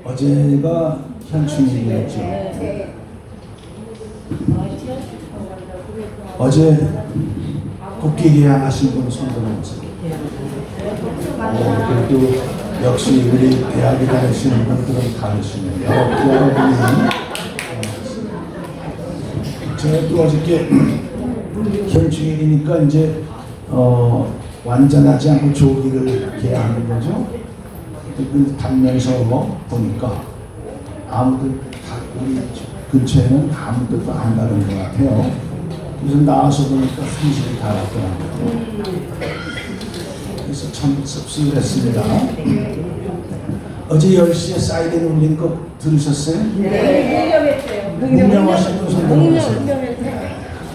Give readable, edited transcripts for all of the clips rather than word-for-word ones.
어제가 현충일이었죠. 어제 국기 개항하신 분 손들어보세요. 그래도 역시 우리 대학에 다니시는 분들은 다르시네요. 여러분이 제가 또 어저께 현충일이니까 이제 완전하지 않고 조기를 개항하는 거죠. 그 단면서 보니까 아무도 우리 근처에는 아무도 안 가는 것 같아요. 그래서 나와서 보니까 한식이 다 왔더라고요. 그래서 참 씁쓸했습니다. 어제 10시에 사이렌 울린 거 들으셨어요? 네. 문명하신 분 손들어보세요.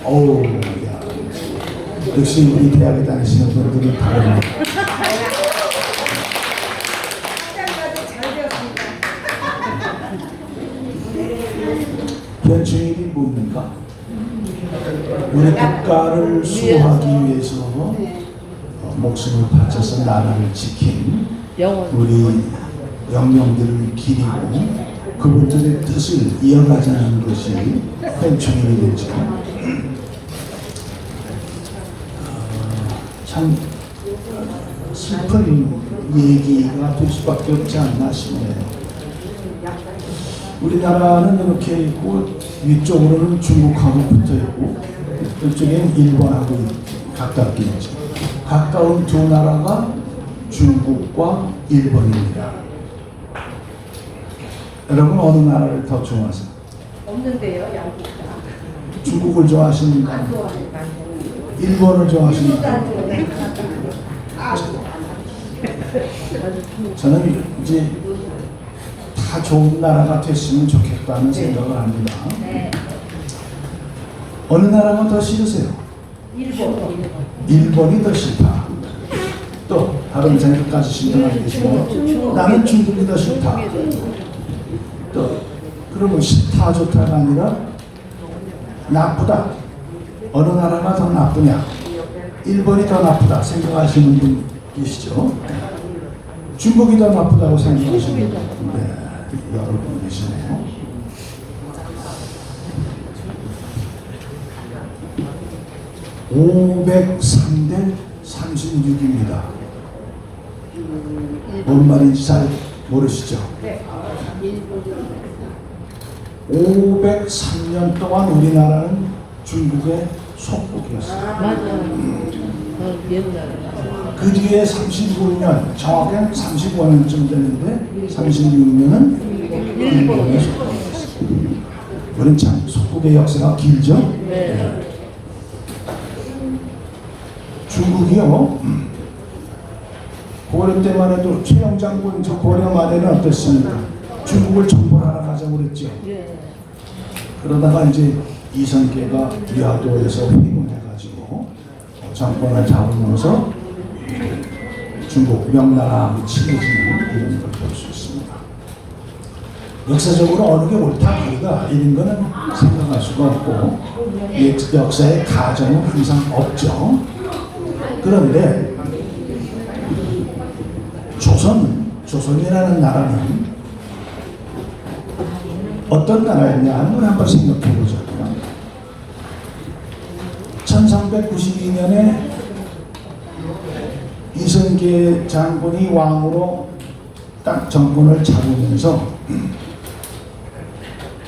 어우, 야. 역시 우리 대학에 다니시는 분들은 다릅니다. 현충일이 뭡니까? 우리 국가를 수호하기 위해서 목숨을 바쳐서 나라를 지킨 우리 영령들을 기리고 그분들의 뜻을 이어가자는 것이 현충일이 되죠. 참 슬픈 얘기가 될 수밖에 없지 않나 싶네요. 우리나라는 이렇게 있고 위쪽으로는 중국하고 붙어 있고 이쪽에는 일본하고 가깝게 있죠. 가까운 두 나라가 중국과 일본입니다. 여러분 어느 나라를 더 좋아하세요? 없는데요, 양국 다. 중국을 좋아하십니까? 안 좋아합니다. 일본을 좋아하십니까? 저는 이제 다 좋은 나라가 됐으면 좋겠다는 생각을 합니다. 어느 나라가 더 싫으세요? 일본이 더 싫다. 또 다른 생각 가지신 분 계시고 나는 중국이 더 싫다. 또 그러면 싫다 좋다가 아니라 나쁘다. 어느 나라가 더 나쁘냐? 일본이 더 나쁘다 생각하시는 분 계시죠? 중국이 더 나쁘다고 생각하시는 분. 네. 여러분 계시네요. (503대 36입니다) 뭔 말인지 잘 모르시죠? 503년 동안 우리나라는 중국의 속국이었어요. 그 뒤에 39년, 정확하게는 35년쯤 됐는데 36년은 일본의 속국이었어요. 우리는 참 속국의 역사가 길죠? 네. 중국이요. 고려 때만 해도 최영 장군 저 고려 말에는 어땠습니까? 중국을 정벌하러 가자고 그랬죠. 그러다가 이제 이성계가 위화도에서 회군해가지고 정권을 잡으면서 중국 명나라하고 친해지는 이런 걸 볼 수 있습니다. 역사적으로 어느 게 옳다 그르다 이런 거는 생각할 수가 없고 역사의 가정은 항상 없죠. 그런데 조선이라는 나라는 어떤 나라였냐 한번 생각해 보자고요. 1392년에 이성계 장군이 왕으로 딱 정권을 잡으면서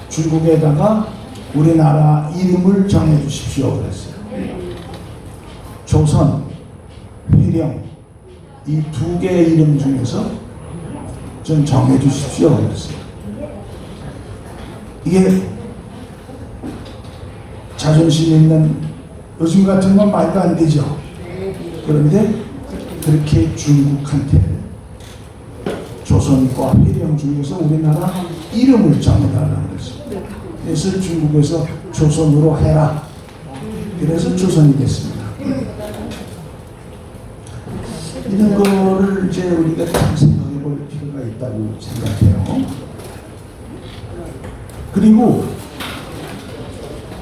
중국에다가 우리나라 이름을 정해 주십시오 그랬어요. 조선, 회령 이 두 개의 이름 중에서 좀 정해 주십시오 그랬어요. 이게 자존심 있는 요즘 같은 건 말도 안 되죠. 그런데 그렇게 중국한테 조선과 회령 중에서 우리나라 이름을 정해달라고 그랬어요. 그래서 중국에서 조선으로 해라. 그래서 조선이 됐습니다. 이런 거를 이제 우리가 참 생각해 볼 필요가 있다고 생각해요. 그리고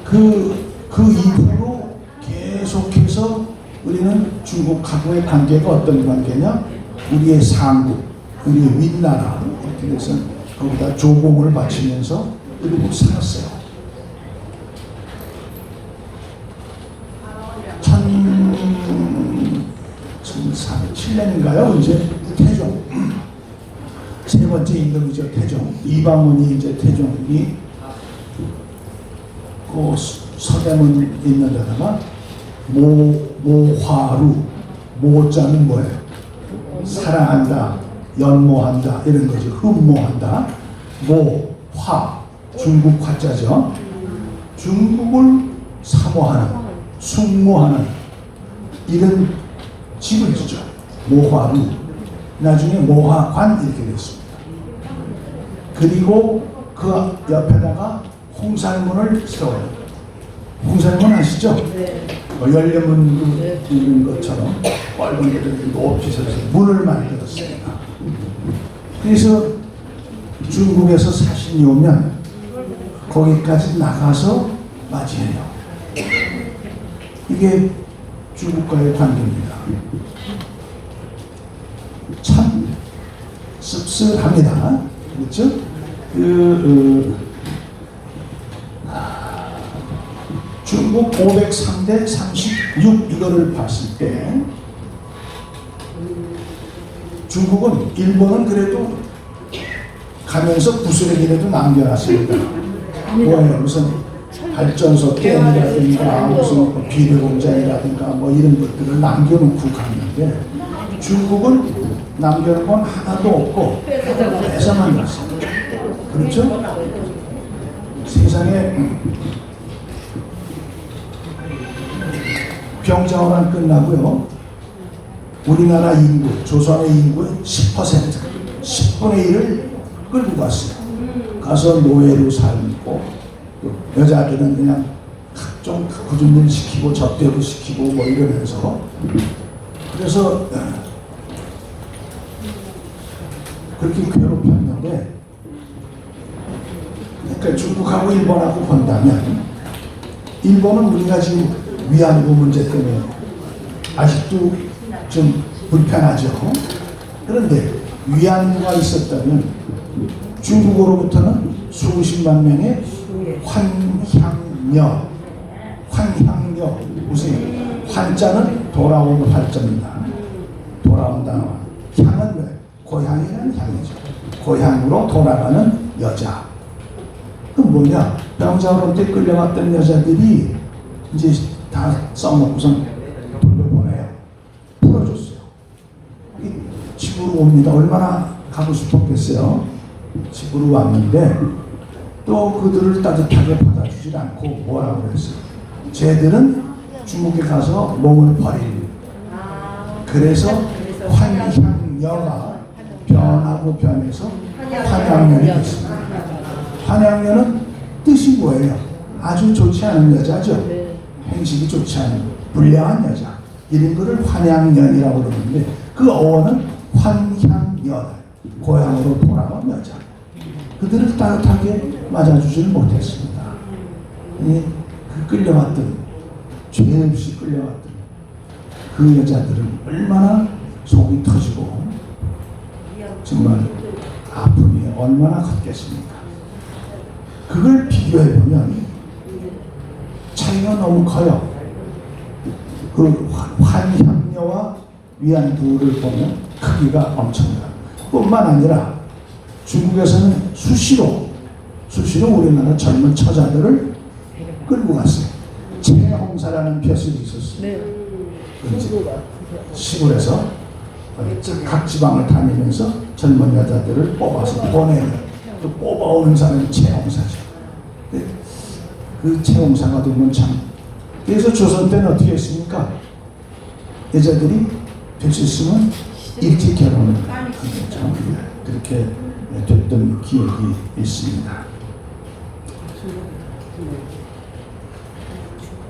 그 이후로 계속해서 우리는 중국하고의 관계가 어떤 관계냐? 우리의 상국, 우리 윗나라 이렇게 해서 거기다 조공을 바치면서 이러고 살았어요. 1407년인가요? 이제 태종 세 번째 임금이죠. 태종 이방원이 이제 태종이 그 서대문 있는 데다가 모화루 모자는 뭐예요? 사랑한다, 연모한다 이런 거죠. 흠모한다. 모화 중국 화자죠. 중국을 사모하는, 숙모하는 이런 집을 주죠. 모화루. 나중에 모화관 이렇게 됐습니다. 그리고 그 옆에다가 홍살문을 세워요. 홍살문 아시죠? 열려문 있는 것처럼 빨간 데를 높이 서서 문을 만들었습니다. 그래서 중국에서 사신이 오면 거기까지 나가서 맞이해요. 이게 중국과의 관계입니다. 참 씁쓸합니다. 그렇죠? 중국 503대 36 이거를 봤을 때 중국은 일본은 그래도 가면서 구슬에기라도 남겨놨습니다. 뭐예요? 무슨 발전소 댐이라든가 무슨 비료공장이라든가 뭐 이런 것들을 남겨놓고 갔는데 중국은 남겨놓은 건 하나도 없고 뺏어만 갔어요. 그렇죠? 세상에 병자호란 끝나고요. 우리나라 인구, 조선의 인구의 10%, 10분의 1을 끌고 갔어요. 가서 노예로 살고 여자들은 그냥 각종 구준들 시키고 접대도 시키고 뭐 이러면서 그래서 그렇게 괴롭혔는데 그러니까 중국하고 일본하고 본다면 일본은 우리가 지금 위안부 문제 때문에 아직도 좀 불편하죠. 그런데 위안부가 있었다면 중국으로부터는 수십만 명의 환향녀 무슨 환자는 돌아오는 활자입니다. 돌아온다. 향은 왜? 고향이라는 향이죠. 고향으로 돌아가는 여자. 그럼 뭐냐? 병자호란 때 끌려갔던 여자들이 이제 다 써먹고선 돌려보내요. 풀어줬어요. 집으로 옵니다. 얼마나 가고 싶었겠어요. 집으로 왔는데 또 그들을 따뜻하게 받아주질 않고 뭐라고 그랬어요? 쟤들은 중국에 가서 몸을 버리는. 그래서 환향녀가 변하고 변해서 환향년이 됐습니다. 환향년은 뜻이 뭐예요? 아주 좋지 않은 여자죠. 행식이 좋지 않은 불량한 여자. 이런 거를 환향년이라고 그러는데 그 어원은 환향년, 고향으로 돌아온 여자. 그들을 따뜻하게 맞아주지를 못했습니다. 그 끌려왔던, 죄 없이 끌려왔던 그 여자들은 얼마나 속이 터지고 정말 아픔이 얼마나 컸겠습니까? 그걸 비교해보면 차이가 너무 커요. 그 환향녀와 위안부를 보면 크기가 엄청나요. 뿐만 아니라 중국에서는 수시로 우리나라 젊은 처자들을 끌고 갔어요. 최홍사라는 벼슬이 있었어요. 시골에서 각 지방을 다니면서 젊은 여자들을 뽑아서 보내는, 또 뽑아오는 사람이 최홍사죠. 그 최홍사가 되면 참. 그래서 조선 때는 어떻게 했습니까? 여자들이 될 수 있으면 일찍 결혼을 한 거죠. 그렇게 됐던 기억이 있습니다.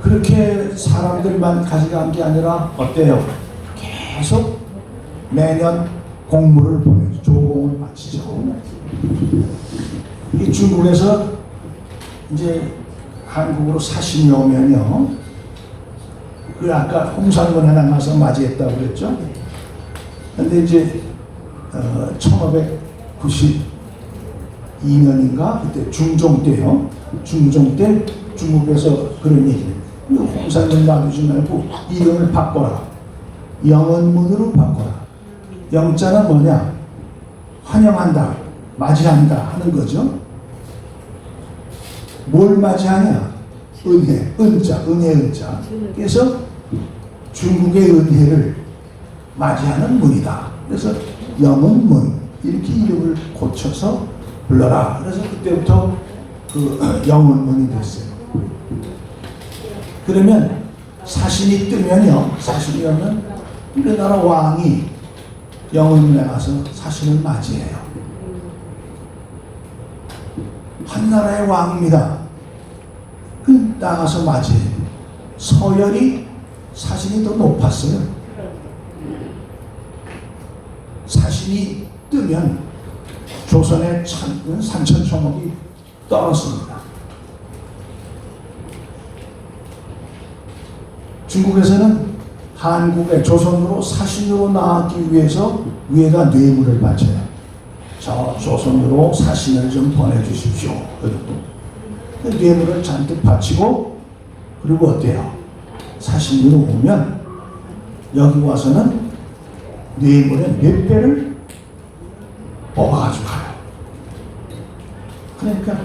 그렇게 사람들만 가져간 게 아니라 어때요? 계속 매년 공물을 보내죠. 조공을 바치죠. 이 중국에서 이제 한국으로 사신이 오면요. 그 아까 홍상문 하나 가서 맞이했다고 그랬죠. 근데 이제 1592년인가 그때 중종 때요. 중종 때 중국에서 그런 얘기를 홍산을 놔두지 말고 이름을 바꿔라. 영원문으로 바꿔라. 영자는 뭐냐? 환영한다, 맞이한다 하는 거죠. 뭘 맞이하냐? 은혜, 은자, 은혜, 은자. 그래서 중국의 은혜를 맞이하는 문이다. 그래서 영은문 이렇게 이름을 고쳐서 불러라. 그래서 그때부터 그 영은문이 됐어요. 그러면 사신이 뜨면요, 사신이 오면 우리나라 왕이 영은문에 가서 사신을 맞이해요. 한나라의 왕입니다. 그 나가서 맞이해요. 서열이 사신이 더 높았어요. 사신이 뜨면 조선의 산천초목이 떨었습니다. 중국에서는 한국의 조선으로 사신으로 나가기 위해서 위에다 뇌물을 바쳐요. 저 조선으로 사신을 좀 보내주십시오. 그리고 그 뇌물을 잔뜩 바치고 그리고 어때요? 사신으로 오면 여기 와서는 뇌물의 몇 배를 뽑아가지고 가요. 그러니까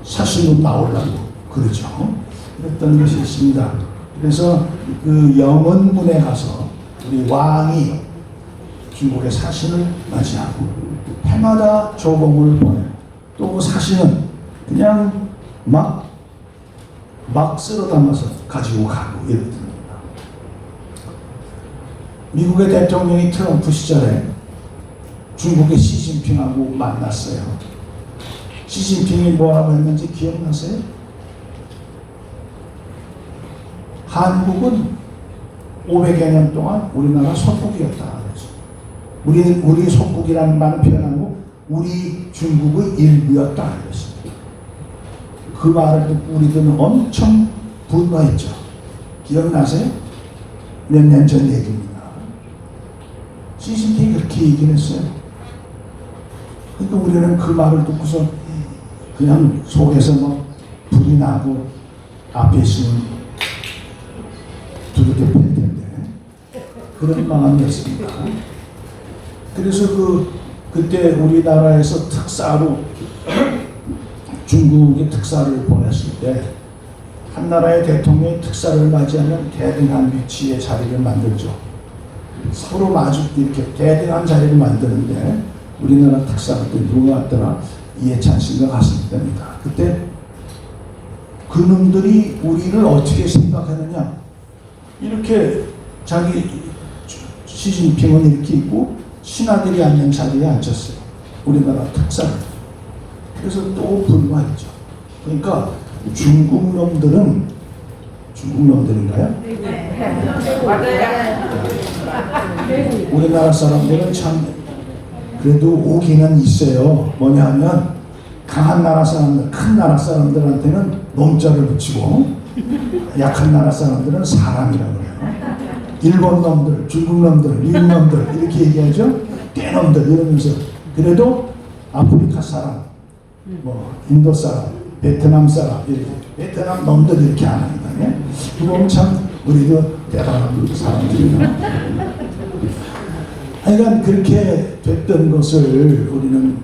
사신으로 나오려고 그러죠. 그랬던 것이 있습니다. 그래서 그 영원문에 가서 우리 왕이 중국의 사신을 맞이하고 해마다 조공을 보내고 또 사신은 그냥 막 쓸어 담아서 가지고 가고 이랬답니다. 미국의 대통령이 트럼프 시절에 중국의 시진핑하고 만났어요. 시진핑이 뭐라고 했는지 기억나세요? 한국은 500여 년 동안 우리나라 속국이었다. 우리 속국이라는 말은 표현하고 우리 중국의 일부였다. 그랬습니다. 그 말을 듣고 우리들은 엄청 분노했죠. 기억나세요? 몇 년 전 얘기입니다. 시진핑이 그렇게 얘기를 했어요. 그러니까 우리는 그 말을 듣고서 그냥 속에서 막 불이 나고 앞에 있으면 두들겨 팰 텐데 그런 마음이었습니다. 그래서 그때 우리나라에서 특사로 중국의 특사를 보냈을 때 한나라의 대통령이 특사를 맞이하면 대등한 위치의 자리를 만들죠. 서로 마주 이렇게 대등한 자리를 만드는데 우리나라 특사가 또 누가 왔더라? 이해찬 씨가 갔을 때입니다. 그때 그놈들이 우리를 어떻게 생각하느냐? 이렇게 자기 시진핑은 이렇게 있고 신하들이 앉는 자리에 앉았어요. 우리나라 특사를. 그래서 또 분노했죠. 그러니까 중국 놈들인가요? 우리나라 사람들은 참 그래도 오기는 있어요. 뭐냐 하면 강한 나라 사람들, 큰 나라 사람들한테는 놈자를 붙이고 약한 나라 사람들은 사람이라고 그래요. 일본 놈들, 중국 놈들, 미국 놈들 이렇게 얘기하죠. 떼놈들 이러면서 그래도 아프리카 사람, 뭐 인도 사람, 베트남 사람 이렇게 베트남 놈들 이렇게 안 합니다. 그거 보면 참 우리도 대단한 사람들이에요. 하여간 그렇게 됐던 것을 우리는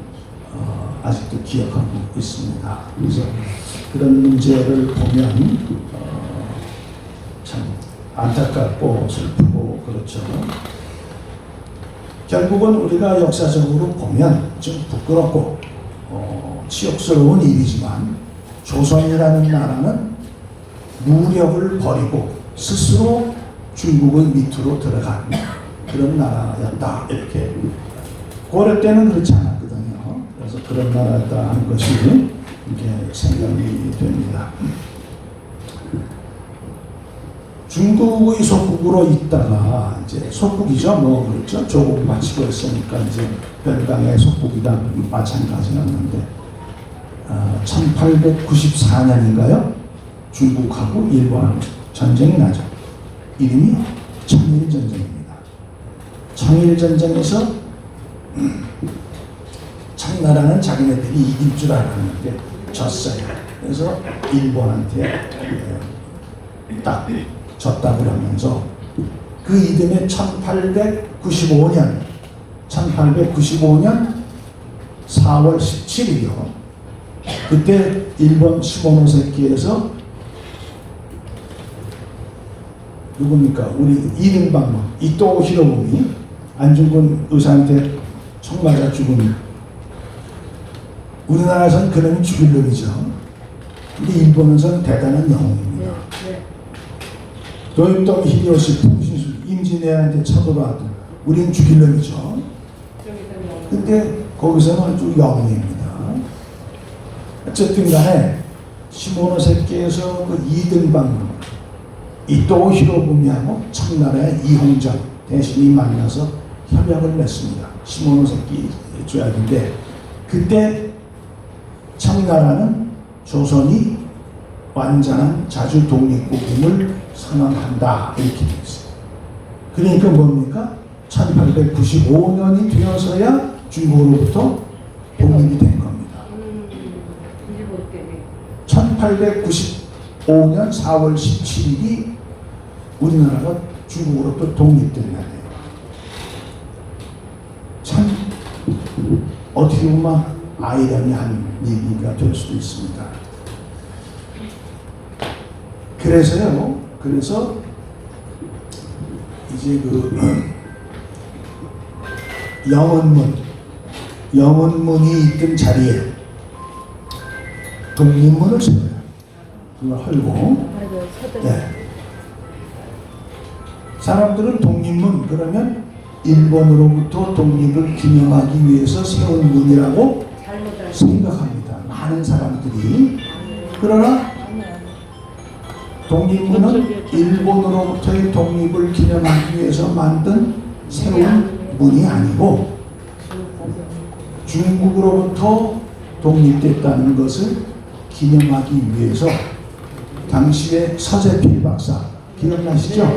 아직도 기억하고 있습니다. 그래서 그런 문제를 보면 참 안타깝고 슬프고 그렇죠. 결국은 우리가 역사적으로 보면 좀 부끄럽고 치욕스러운 일이지만 조선이라는 나라는 무력을 버리고 스스로 중국의 밑으로 들어간 그런 나라였다. 이렇게 고려 때는 그렇지 않았거든요. 그래서 그런 나라였다 하는 것이 이렇게 생각이 됩니다. 중국의 속국으로 있다가 이제 속국이죠. 뭐 그렇죠. 조국 바치고 했으니까 이제 별강의 속국이다 마찬가지였는데 1894년인가요? 중국하고 일본하고 전쟁이 나죠. 이름이 청일전쟁입니다. 청일전쟁에서 청나라는 자기네들이 이길 줄 알았는데 졌어요. 그래서 일본한테 딱 졌다 그러면서 그 이듬해 1895년 4월 17일이요. 그때 일본 시모노세키에서 누굽니까? 우리 이등방문 이토 히로부미 안중근 의사한테 총 맞아 죽은, 우리나라에서는 그놈이 죽일 놈이죠. 근데 일본에서는 대단한 영웅입니다. 도요토미 히데요시 풍신수 임진왜란때 쳐들어왔던, 우리는 죽일 놈이죠. 근데 거기서는 아주 영웅입니다. 어쨌든 간에 시모노세키에서 그 이등방문 이토 히로부미하고 청나라의 이홍정 대신이 만나서 협약을 맺습니다. 시모노세키 조약인데, 그때 청나라는 조선이 완전한 자주 독립국임을 선언한다 이렇게 되어 있어요. 그러니까 뭡니까? 1895년이 되어서야 중국으로부터 독립이 된 겁니다. 1895년 4월 17일이 우리나라가 중국으로부터 독립된 날이에요. 참 어떻게 보면 아이러니한 얘기가 될 수도 있습니다. 그래서 이제 그 영원문이 있던 자리에 독립문을 세워요. 그걸 헐고, 네. 사람들은 독립문 그러면 일본으로부터 독립을 기념하기 위해서 세운 문이라고 생각합니다. 많은 사람들이. 그러나 독립문은 일본으로부터의 독립을 기념하기 위해서 만든 세운 문이 아니고 중국으로부터 독립됐다는 것을 기념하기 위해서 당시에 서재필 박사 기억나시죠?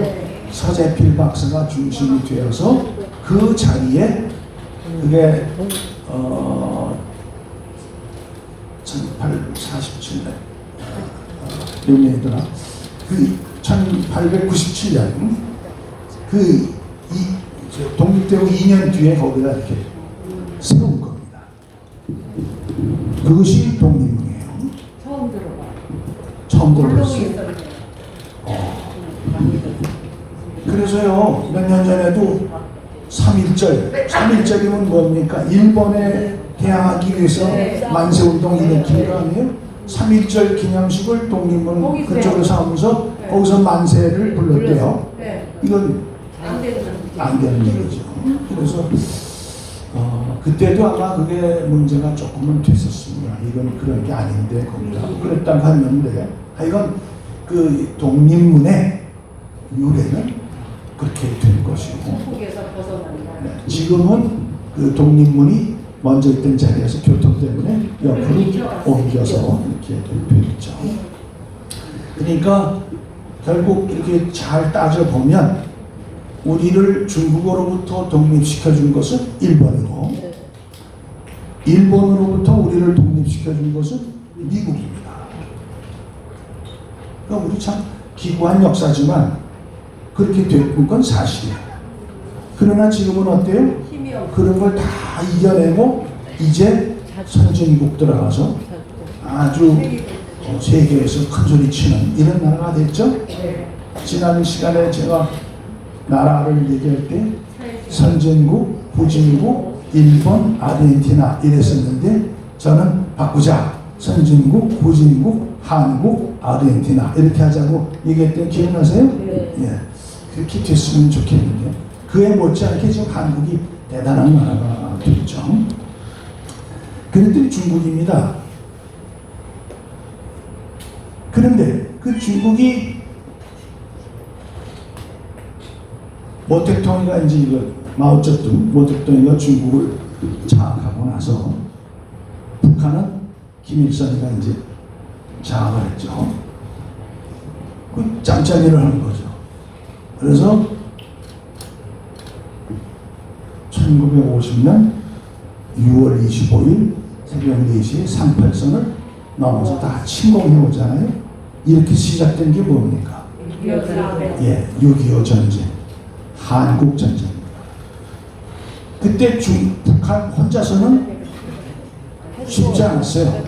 서재필 박사가 중심이 되어서 그 자리에 그게 1847년 몇 년이더라? 그 1897년 그 독립되고 2년 뒤에 거기다 이렇게 세운 겁니다. 그것이 독립문이에요. 처음 들어봤어요. 그래서요, 몇 년 전에도 3.1절이면 뭡니까? 일본에 대항하기 위해서 만세운동 일으킨 거 아니에요? 3.1절 기념식을 독립문 그쪽에서 하면서 거기서 만세를 불렀대요. 이건 안 되는 얘기죠. 그래서 그때도 아마 그게 문제가 조금은 됐었습니다. 이건 그런 게 아닌데 거기다 그랬다고 하는데, 하여간 그 독립문의 유래는 그렇게 된 것이고, 네, 지금은 그 독립문이 먼저 있던 자리에서 교통 때문에 옆으로 옮겨서 이렇게 되었죠. 그러니까 결국 이렇게 잘 따져보면 우리를 중국으로부터 독립시켜준 것은 일본이고, 일본으로부터 우리를 독립시켜준 것은 미국입니다. 그러니까 우리 참 기구한 역사지만 그렇게 된 건 사실이에요. 그러나 지금은 어때요? 그런 걸 다 이겨내고 이제 선진국 들어가서 아주 세계에서 큰 소리 치는 이런 나라가 됐죠? 지난 시간에 제가 나라를 얘기할 때 선진국, 후진국, 일본, 아르헨티나 이랬었는데, 저는 바꾸자. 선진국, 후진국, 한국, 아르헨티나 이렇게 하자고 얘기했던 기억나세요? 예, 그렇게 됐으면 좋겠는데 그에 못지않게 지금 한국이 대단한 나라가 됐죠. 그랬더니 중국입니다. 그런데 그 중국이 모택동이가 이제 이거 마오쩌둥 모택동이가 중국을 장악하고 나서 북한은 김일성이가 이제 장악을 했죠. 그 짬짜기를 하는 거죠. 그래서 1950년 6월 25일 새벽 4시에 38선을 넘어서 다 침공해 오잖아요. 이렇게 시작된 게 뭡니까? 6.25 전쟁, 한국 전쟁입니다. 그때 북한 혼자서는 쉽지 않았어요.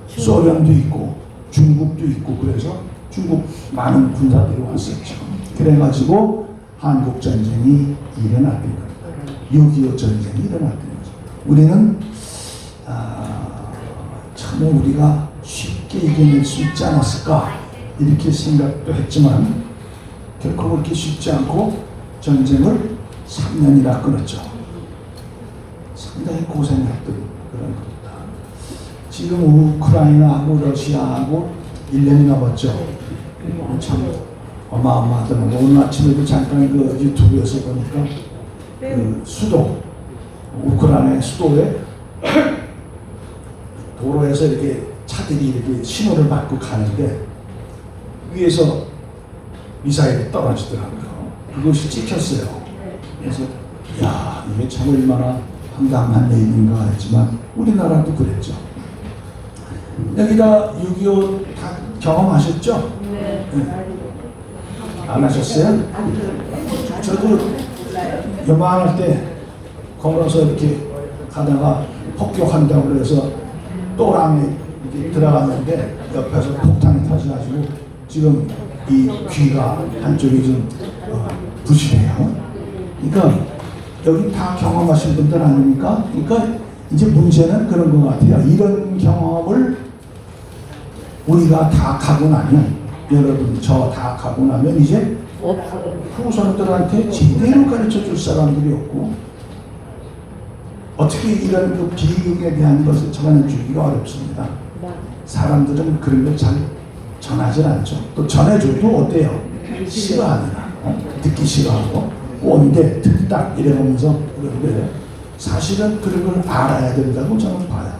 소련도 있고 중국도 있고 그래서 중국 많은 군사들이 왔었죠. 그래가지고 한국 전쟁이 일어났던 겁니다. 6.25 전쟁이 일어났던 거죠. 우리는 참 우리가 쉽게 이겨낼 수 있지 않았을까 이렇게 생각도 했지만 결코 그렇게 쉽지 않고 전쟁을 3년이나 끊었죠. 상당히 고생했던 그런 겁니다. 지금 우크라이나하고 러시아하고 1년이 넘었죠. 참 어마어마하더라고요. 오늘 아침에도 잠깐 그 유튜브에서 보니까 그 수도, 우크라이나의 수도에 도로에서 이렇게 차들이 이렇게 신호를 받고 가는데 위에서 미사일이 떨어지더라고요. 그것이 찍혔어요. 그래서 야, 이게 참 얼마나 황당한 일인가 했지만 우리나라도 그랬죠. 여기가 6.25 다 경험하셨죠? 네. 안 하셨어요? 저도 요만할 때 걸어서 이렇게 가다가 폭격한다고 그래서 또랑에 들어갔는데 옆에서 폭탄이 터져가지고 지금 이 귀가 한쪽이 좀 부실해요. 그러니까 여기 다 경험하신 분들 아닙니까? 그러니까 이제 문제는 그런 것 같아요. 이런 경험을 우리가 다 가고 나면, 여러분 저 다 가고 나면 이제 후손들한테 제대로 가르쳐 줄 사람들이 없고 어떻게 이런 그 비극에 대한 것을 전해주기가 어렵습니다. 사람들은 그런 걸 잘 전하지 않죠. 또 전해줘도 어때요? 싫어하느라, 듣기 싫어하고 온데 듣다 이러면서 그런데 사실은 그런 걸 알아야 된다고 저는 봐요.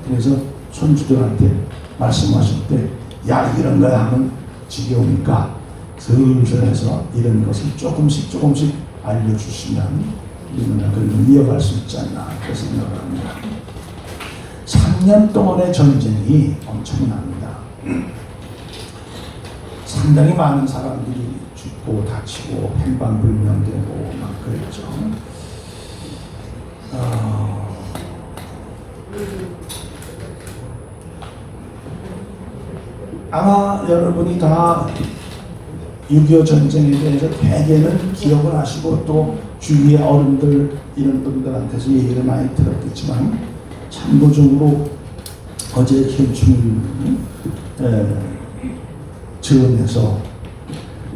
그래서 손주들한테 말씀하실 때 야 이런 거야 하면 지겨우니까 슬슬 해서 이런 것을 조금씩 알려주시면 우리는 그걸 이어갈 수 있지 않나 그렇게 생각을 합니다. 3년 동안의 전쟁이 엄청납니다. 상당히 많은 사람들이 죽고 다치고 행방불명되고 막 그랬죠. 아마 여러분이 다 6.25 전쟁에 대해서 대개는 기억을 하시고 또 주위의 어른들 이런 분들한테서 얘기를 많이 들었겠지만 참고적으로 어제 현충일 저음에서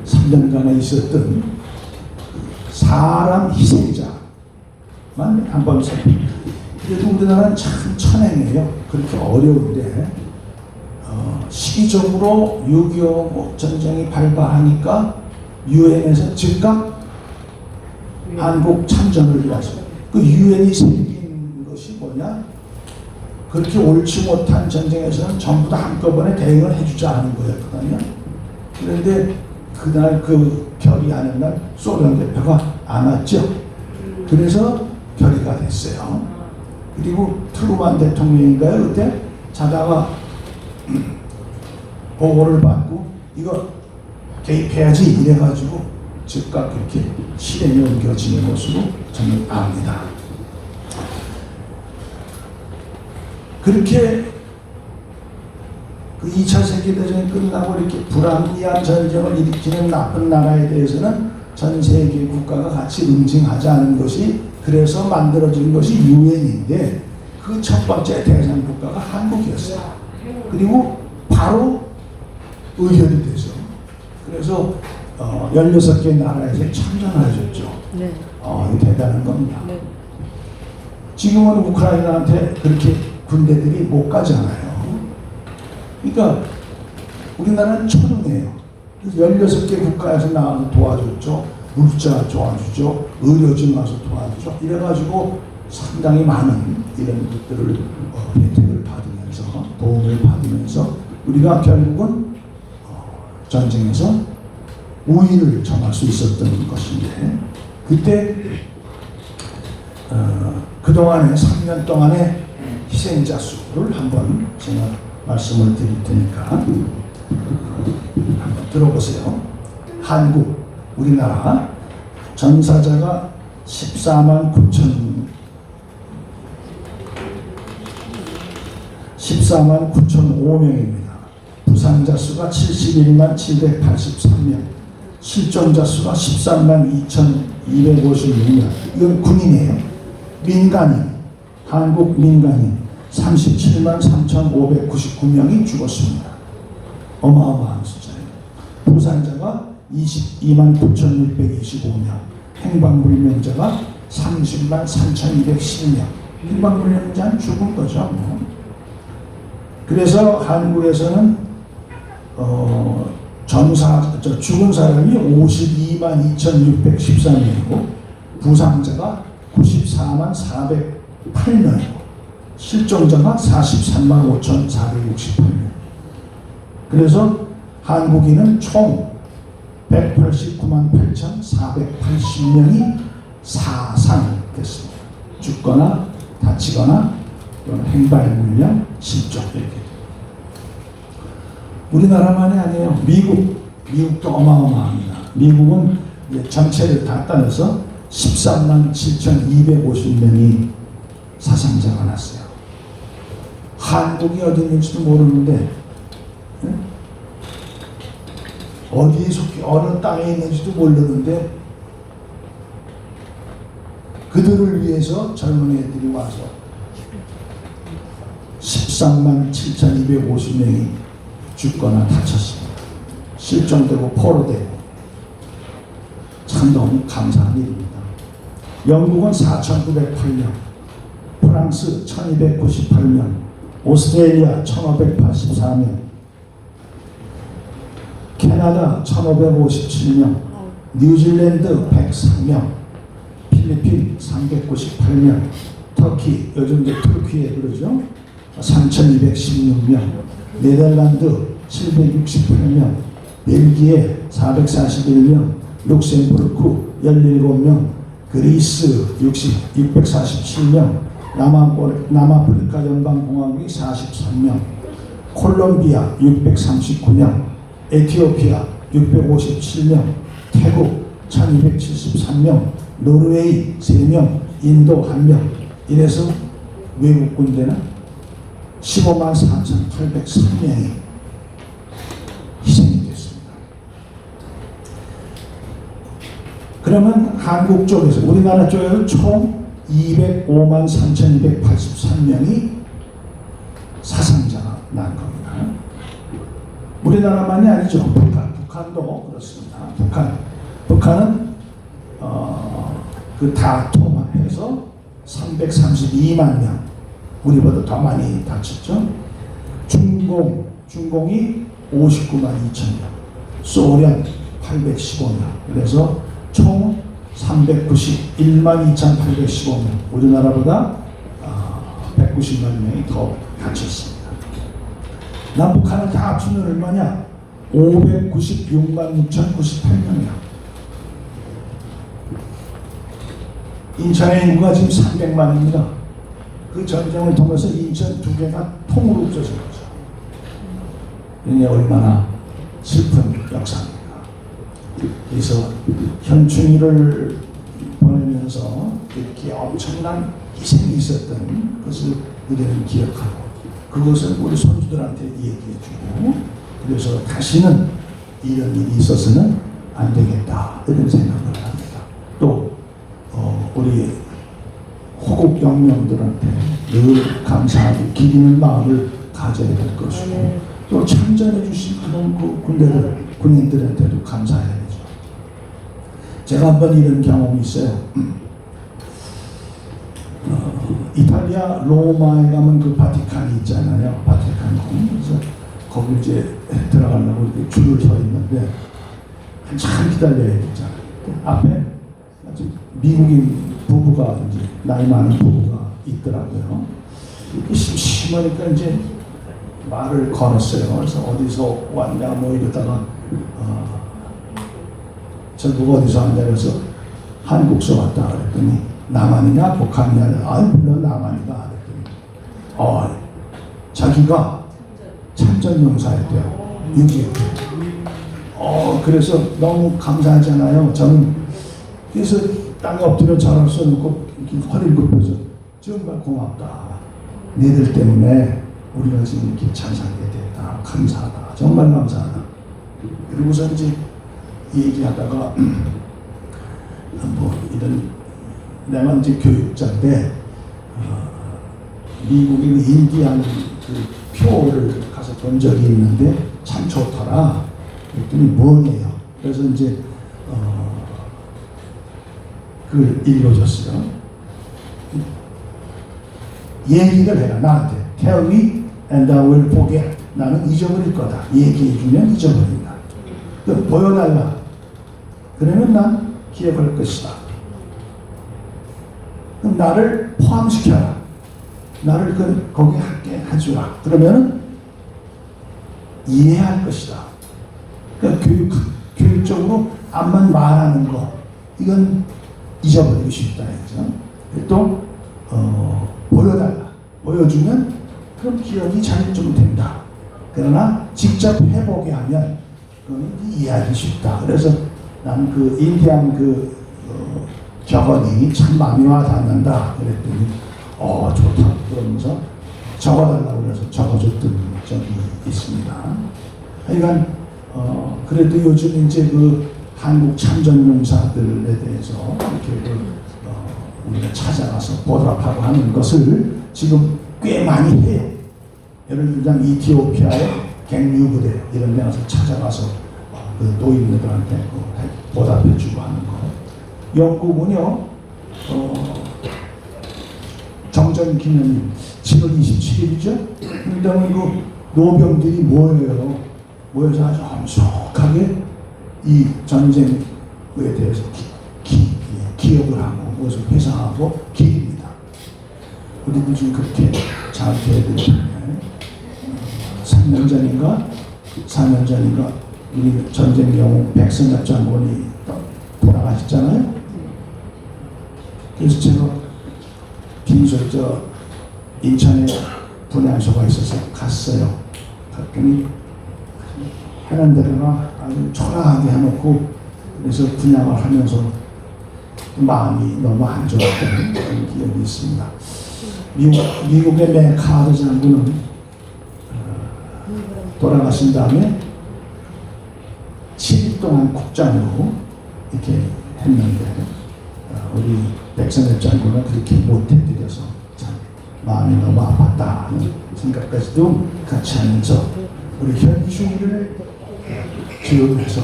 3년간에 있었던 사람 희생자만 한번 살펴봅니다. 그래도 우리나라는 참 천행이에요. 그렇게 어려운데 시기적으로 6.25 전쟁이 발발하니까 유엔에서 즉각 한국 참전을 하죠. 그 유엔이 생긴 것이 뭐냐? 그렇게 옳지 못한 전쟁에서는 전부 다 한꺼번에 대응을 해주지 않은 거였거든요. 그런데 그날 그 결의하는 날 소련 대표가 안 왔죠. 그래서 결의가 됐어요. 그리고 트루만 대통령인가요? 그때 자다가 보고를 받고 이거 개입해야지 이래가지고 즉각 그렇게 실행에 옮겨지는 것으로 저는 압니다. 그렇게 그 2차 세계대전이 끝나고 이렇게 불합리한 전쟁을 일으키는 나쁜 나라에 대해서는 전 세계 국가가 같이 응징하지 않은 것이 그래서 만들어진 것이 유엔인데 그 첫 번째 대상 국가가 한국이었어요. 그리고 바로 의결이 되죠. 그래서 16개 나라에서 참전을 해줬죠. 네. 이거 대단한 겁니다. 네. 지금은 우크라이나한테 그렇게 군대들이 못 가잖아요. 그러니까 우리나라는 초등이에요. 16개 국가에서 나와서 도와줬죠. 물자 도와주죠. 의료진 와서 도와주죠. 이래가지고 상당히 많은 이런 것들을 혜택을 받으면서 도움을 받으면서 우리가 결국은 전쟁에서 우위를 점할 수 있었던 것인데 그때 그 그동안에 3년 동안의 희생자 수를 한번 제가 말씀을 드릴 테니까 한번 들어보세요. 한국, 우리나라 전사자가 14만 9,005명입니다. 부상자 수가 71만 783명, 실종자 수가 13만 2,256명. 이건 군인이에요. 민간인, 한국 민간인 37만 3,599명이 죽었습니다. 어마어마한 숫자예요. 부상자가 22만 9,625명, 행방불명자가 30만 3,210명. 행방불명자는 죽은 거죠. 그래서 한국에서는 죽은 사람이 52만 2,614명이고 부상자가 94만 408명이고 실종자가 43만 5,468명. 그래서 한국인은 총 189만 8,480명이 사상됐습니다. 죽거나 다치거나 행방불명, 실종 이렇게. 우리나라만이 아니에요. 미국도 어마어마합니다. 미국은 전체를 다 따져서 13만 7,250명이 사상자가 났어요. 한국이 어디 있는지도 모르는데 어디에 속해 어느 땅에 있는지도 모르는데 그들을 위해서 젊은 애들이 와서 13만 7,250명이 죽거나 다쳤습니다. 실종되고 포로되고 참 너무 감사한 일입니다. 영국은 4,908명, 프랑스 1,298명, 오스트레일리아 1,584명, 캐나다 1,557명, 뉴질랜드 103명, 필리핀 398명, 터키, 요즘 터키에 그러죠. 3,216명, 네덜란드 768명, 벨기에 441명, 룩셈부르크 17명, 그리스 647명, 남아프리카 연방공화국이 43명, 콜롬비아 639명, 에티오피아 657명, 태국 1273명, 노르웨이 3명, 인도 1명. 이래서 외국 군대는 15만 4,803명이 희생이 됐습니다. 그러면 한국 쪽에서, 우리나라 쪽에서 총 205만 3,283명이 사상자가 난 겁니다. 우리나라만이 아니죠. 북한도 그렇습니다. 북한은 그 다 통합해서 332만 명, 우리보다 더 많이 다쳤죠. 중공이 59만 2천 명, 소련 815명, 그래서 총 391만 2,815명, 우리나라보다 190만 명이 더 다쳤습니다. 남북한을 다 합치면 얼마냐? 596만 6,098명이야. 인천의 인구가 지금 300만입니다. 그 전쟁을 통해서 인천 두 개가 통으로 없어진 거죠. 이게 얼마나 슬픈 역사입니까? 그래서 현충일을 보내면서 이렇게 엄청난 희생이 있었던 것을 우리는 기억하고 그것을 우리 손주들한테 얘기해주고 그래서 다시는 이런 일이 있어서는 안 되겠다 이런 생각을 합니다. 또 우리 호국 영령들한테 늘 감사하고 기리는 마음을 가져야 될 것이고 또 참전해 주신 그런 그 군인들한테도 감사해야죠. 제가 한번 이런 경험이 있어요. 이탈리아 로마에 가면 그 바티칸이 있잖아요. 바티칸宫. 그래서 거기 이제 들어가려고 이렇게 줄을 서 있는데 한참 기다려야 되잖아요. 앞에 아주 미국인 부부가 이제 나이 많은 부부가 있더라고요. 심심하니까 이제 말을 걸었어요. 그래서 어디서 왔냐 뭐 이러다가 저보고 어디서 왔냐 그래서 한국서 왔다 그랬더니 남한이냐 북한이냐, 물론 남한이다. 자기가 참전용사였대요. 6.25. 그래서 너무 감사하잖아요. 저는 그래서 땅에 엎드려 절을 써놓고 이렇게 허리를 굽혀서 정말 고맙다. 너희들 때문에 우리가 지금 이렇게 잘 살게 됐다. 감사하다. 정말 감사하다. 그리고서 이제 얘기하다가 뭐 이런 내가 이제 교육자인데 미국의 그 인디안 그 표를 가서 본 적이 있는데 참 좋더라. 그랬더니 뭐네요. 그래서 이제 그걸 읽어줬어요. 얘기를 해라 나한테. Tell me and I will forget. 나는 잊어버릴 거다. 얘기해주면 잊어버린다. 보여달라. 그러면 난 기억할 것이다. 그럼 나를 포함시켜라. 나를 거기에 함께 해주라. 그러면 이해할 것이다. 그러니까 교육적으로 암만 말하는 거 이건 잊어버리고 싶다. 또 보여달라. 보여주면 그럼 기억이 잘 좀 된다. 그러나 직접 해보게 하면 그거는 이해하기 쉽다. 그래서 나는 그 인디안 격언이 참 마음이 와닿는다. 그랬더니 좋다. 그러면서 적어달라고 그래서 적어줬던 적이 있습니다. 하여간 그래도 요즘 이제 그 한국 참전용사들에 대해서 이렇게 우리가 찾아가서 보답하고 하는 것을 지금 꽤 많이 해요. 예를 들면 이티오피아의 갱류부대 이런 데 가서 찾아가서 그 노인들한테 보답해주고 하는 거. 영국은요 정전 기념일 7월 27일이죠. 그런데 그 노병들이 모여서 아주 엄숙하게 이 전쟁에 대해서 기억을 하고 그것을 회상하고 기립니다. 우리도 좀 그렇게 잘 해야 되는데 3년 전인가 우리 전쟁 영웅 백선엽 장군이 돌아가셨잖아요. 그래서 제가 빈소저 인천에 분향소가 있어서 갔어요. 갔더니 하는 데다가 아주 초라하게 해놓고 그래서 분양을 하면서 마음이 너무 안 좋았던 그런 기억이 있습니다. 미국의 맥카더 장군은 돌아가신 다음에 7일 동안 국장으로 이렇게 했는데 우리 백선엽 장군은 그렇게 못해드려서 참 마음이 너무 아팠다 하는 생각까지도 같이 하면서 우리 현충일을 기억해서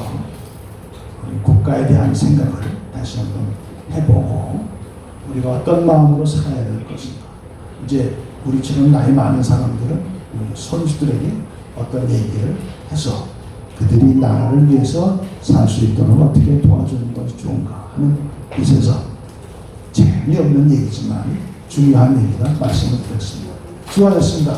우리 국가에 대한 생각을 다시 한번 해보고 우리가 어떤 마음으로 살아야 될 것인가. 이제 우리처럼 나이 많은 사람들은 우리 손주들에게 어떤 얘기를 해서 그들이 나라를 위해서 살 수 있도록 어떻게 도와주는 것이 좋은가 하는 뜻에서 재미없는 얘기지만 중요한 얘기가 말씀을 드렸습니다. 수고하셨습니다.